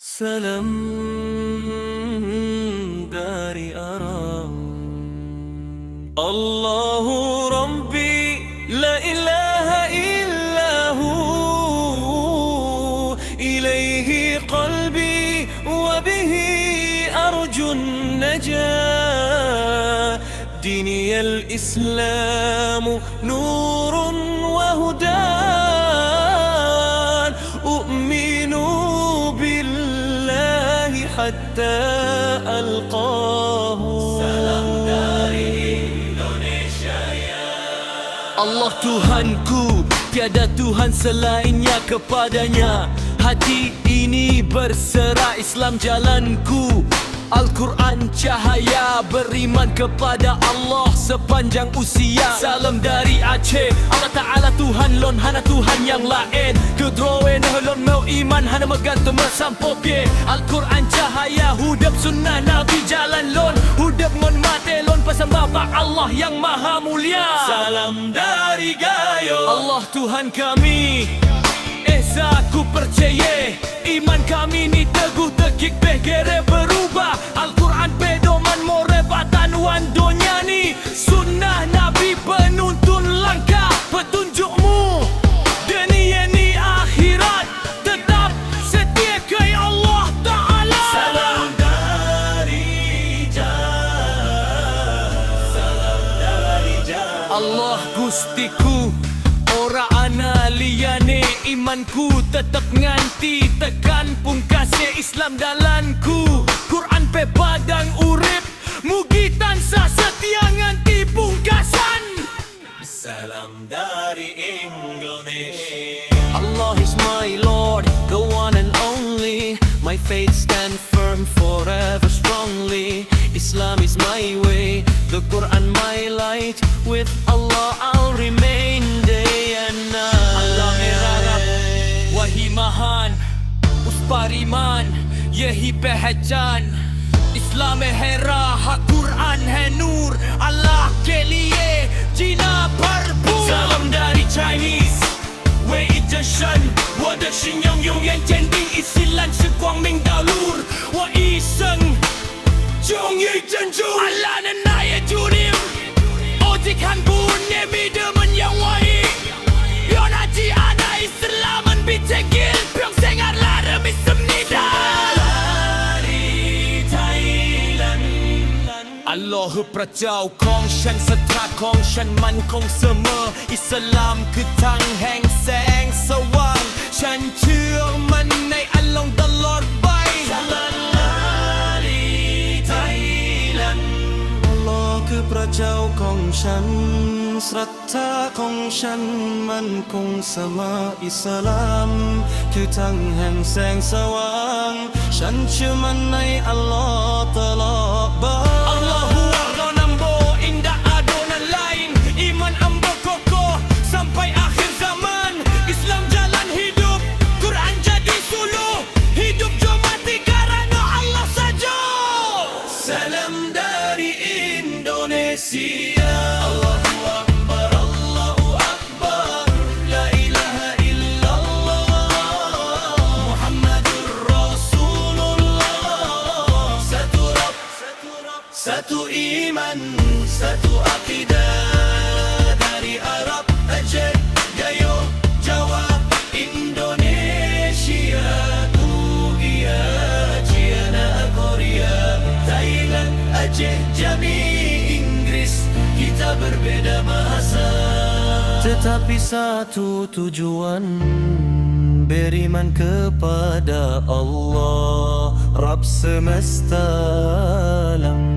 Salam dari Arab. Allahu Rabbi, la ilaha illahu, ilaihi qalbi wa bihi arjun najah. Dini al-Islamu nurun wa hudan, u'minu billahi hatta alqahu. Salam dari Indonesia ya Allah. Tuhanku, tiada Tuhan selainnya, kepadanya hati ini berserah. Islam jalanku, Al-Quran cahaya, beriman kepada Allah sepanjang usia. Salam dari Aceh, Allah Ta'ala Tuhan lon, hana Tuhan yang lain. Kedrowe nahlon mau iman, hana megantung mesampopye. Al-Quran cahaya, hudap sunnah Nabi jalan lon, hudap ngon mate lon pasang bapak Allah yang maha mulia. Salam dari Gayo, Allah Tuhan kami, Esa ku percaya, iman kami ni teguh tekik begere berubah. Al-Quran pedoman morebatan wan dunia ni, sunnah Nabi penuntun langkah petunjukmu. Dunia ni akhirat tetap setia ke Allah Ta'ala. Salam dari Jah, Allah gustiku, ora ana liyane. Imanku tetap nganti tekan pungkasnya Islam dalanku. Quran pe padang urip, mugi tansah setia nganti pungkasan. Salam dari Indonesia. Allah is my Lord, the one and only. My faith stand firm forever strongly. Islam is my way, the Quran my light. With Allah I'll remain day and night. Allah merarab, wahi mahan, us pariman, yehi pehचान. इस्लाम है राह, कुरान है नूर, अल्लाह के लिए जीना भरपूर. Salam dari Chinese, 为一真神，我的信仰永远坚定，一袭蓝是光明道路，我一生忠于真主。Allah dan Naya Jurim, ojikan bunyi bidaman yang wahi. Yon haji ada Islaman bicegil, pyong sengar lara misemnida. Allah พระเจ้าของฉันศรัทธาของฉันมั่นคงเสมอ อิสลามคือทางแห่งแสงสว่าง ฉันเชื่อมันในอัลลอฮ์ตลอดไป Allah คือพระเจ้าของฉันศรัทธาของฉันมั่นคงเสมอ อิสลามคือทางแห่งแสงสว่าง ฉันเชื่อมันในอัลลอฮ์ตลอดไป Sampai akhir zaman, Islam jalan hidup, Quran jadi suluh, hidup jom mati karena Allah saja. Salam dari Indonesia. Allahu Akbar, Allahu Akbar, la ilaha illallah, Muhammadur Rasulullah. Satu Rabb, satu iman, satu akidah. Dari Arab, Aceh, Gayo, Jawa, Indonesia, Ugia, China, Korea, Thailand, Aceh, Jami, Inggris. Kita berbeda bahasa, tetapi satu tujuan, beriman kepada Allah, Rabb semesta alam.